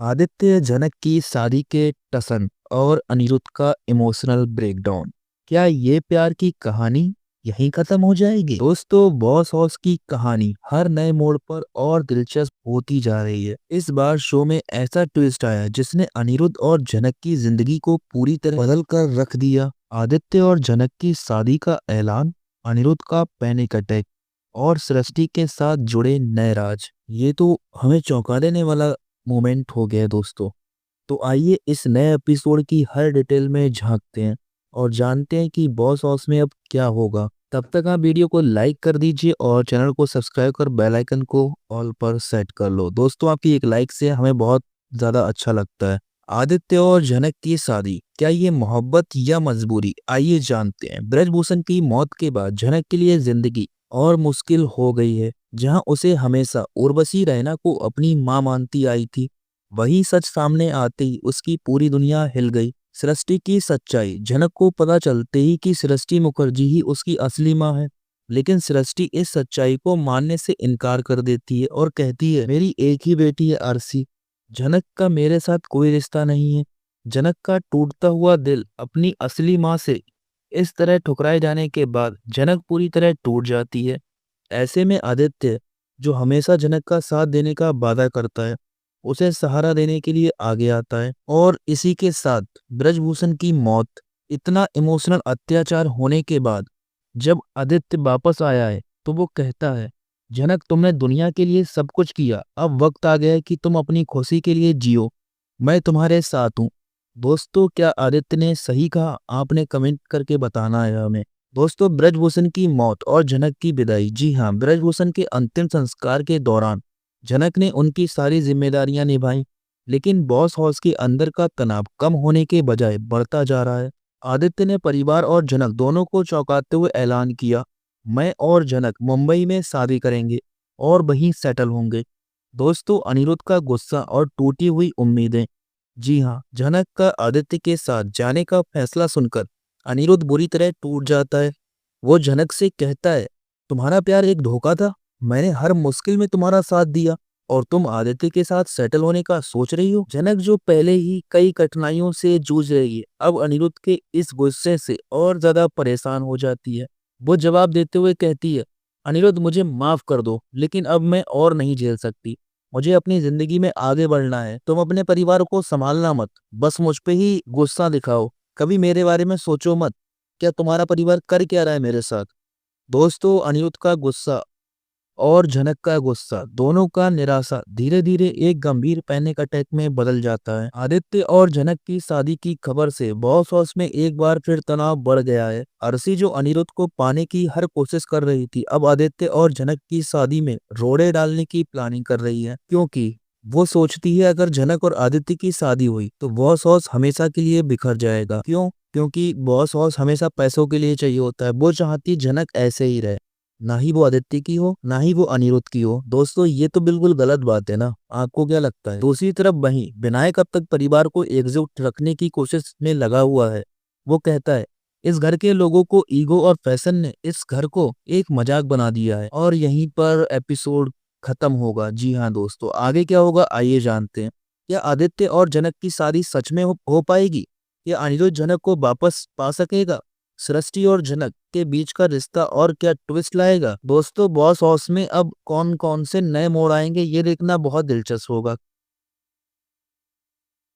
आदित्य जनक की शादी के टसन और अनिरुद्ध का इमोशनल ब्रेकडाउन। क्या ये प्यार की कहानी यहीं खत्म हो जाएगी? दोस्तों, बॉस हाउस की कहानी हर नए मोड़ पर और दिलचस्प होती जा रही है। इस बार शो में ऐसा ट्विस्ट आया जिसने अनिरुद्ध और जनक की जिंदगी को पूरी तरह बदल कर रख दिया। आदित्य और जनक की शादी का ऐलान, अनिरुद्ध का पैनिक अटैक और सृष्टि के साथ जुड़े नए राज, ये तो हमें चौंका देने वाला मोमेंट हो गया है दोस्तों। तो आइए इस नए एपिसोड की हर डिटेल में झांकते हैं और जानते हैं कि बॉस हाउस में अब क्या होगा। तब तक आप वीडियो को लाइक कर दीजिए और चैनल को सब्सक्राइब कर बेल आइकन को ऑल पर सेट कर लो। दोस्तों, आपकी एक लाइक से हमें बहुत ज्यादा अच्छा लगता है। आदित्य और जनक की शादी, क्या ये मोहब्बत या मजबूरी? आइए जानते हैं। ब्रजभूषण की मौत के बाद जनक के लिए जिंदगी और मुश्किल हो गई है। जहां उसे हमेशा उर्वशी रैना को अपनी मां मानती आई थी, वही सच सामने आते ही उसकी पूरी दुनिया हिल गई। सृष्टि की सच्चाई, जनक को पता चलते ही कि सृष्टि मुखर्जी ही उसकी असली मां है, लेकिन सृष्टि इस सच्चाई को मानने से इनकार कर देती है और कहती है, मेरी एक ही बेटी है अरसी, जनक का मेरे साथ कोई रिश्ता नहीं है। जनक का टूटता हुआ दिल अपनी असली मां से इस तरह ठुकराए जाने के बाद जनक पूरी तरह टूट जाती है। ऐसे में आदित्य, जो हमेशा जनक का साथ देने का वादा करता है, उसे सहारा देने के लिए आगे आता है। और इसी के साथ ब्रजभूषण की मौत, इतना इमोशनल अत्याचार होने के बाद जब आदित्य वापस आया है तो वो कहता है, जनक तुमने दुनिया के लिए सब कुछ किया, अब वक्त आ गया है कि तुम अपनी खुशी के लिए जियो, मैं तुम्हारे साथ हूँ। दोस्तों, क्या आदित्य ने सही कहा? आपने कमेंट करके बताना है हमें। दोस्तों, ब्रजभूषण की मौत और जनक की विदाई। जी हाँ, ब्रजभूषण के अंतिम संस्कार के दौरान जनक ने उनकी सारी जिम्मेदारियां निभाई, लेकिन बॉस हाउस के अंदर का तनाव कम होने के बजाय बढ़ता जा रहा है। आदित्य ने परिवार और जनक दोनों को चौंकाते हुए ऐलान किया, मैं और जनक मुंबई में शादी करेंगे और वहीं सेटल होंगे। दोस्तों, अनिरुद्ध का गुस्सा और टूटी हुई उम्मीदें। जी हाँ, जनक का आदित्य के साथ जाने का फैसला सुनकर अनिरुद्ध बुरी तरह टूट जाता है। वो जनक से कहता है, तुम्हारा प्यार एक धोखा था, मैंने हर मुश्किल में तुम्हारा साथ दिया और तुम आदित्य के साथ सेटल होने का सोच रही हो। जनक, जो पहले ही कई कठिनाइयों से जूझ रही है, अब अनिरुद्ध के इस गुस्से से और ज्यादा परेशान हो जाती है। वो जवाब देते हुए कहती है, अनिरुद्ध मुझे माफ कर दो, लेकिन अब मैं और नहीं झेल सकती, मुझे अपनी जिंदगी में आगे बढ़ना है। तुम अपने परिवार को संभालना मत, बस मुझ पे ही गुस्सा दिखाओ, कभी मेरे बारे में सोचो मत। क्या तुम्हारा परिवार कर क्या रहा है मेरे साथ? दोस्तों, अनिरुद्ध का गुस्सा और जनक का गुस्सा, दोनों का निराशा धीरे धीरे एक गंभीर पैनिक अटैक में बदल जाता है। आदित्य और जनक की शादी की खबर से बॉस हाउस में एक बार फिर तनाव बढ़ गया है। अरसी, जो अनिरुद्ध को पाने की हर कोशिश कर रही थी, अब आदित्य और जनक की शादी में रोड़े डालने की प्लानिंग कर रही है, क्योंकि वो सोचती है अगर जनक और आदित्य की शादी हुई तो बॉस हाउस हमेशा के लिए बिखर जाएगा। क्यों? क्योंकि बॉस हाउस हमेशा पैसों के लिए चाहिए होता है। वो चाहती है जनक ऐसे ही रहे, ना ही वो आदित्य की हो ना ही वो अनिरुद्ध की हो। दोस्तों, ये तो बिल्कुल गलत बात है ना, आपको क्या लगता है? दूसरी तरफ वहीं विनायक अब तक परिवार को एकजुट रखने की कोशिश में लगा हुआ है। वो कहता है, इस घर के लोगों को ईगो और फैशन ने इस घर को एक मजाक बना दिया है। और यहीं पर एपिसोड खत्म होगा। जी हाँ दोस्तों, आगे क्या होगा आइए जानते हैं। क्या आदित्य और जनक की शादी सच में हो पाएगी? या अनिरुद्ध जनक को वापस पा सकेगा? सृष्टि और जनक के बीच का रिश्ता और क्या ट्विस्ट लाएगा? दोस्तों, बॉस हाउस में अब कौन कौन से नए मोड़ आएंगे, ये देखना बहुत दिलचस्प होगा।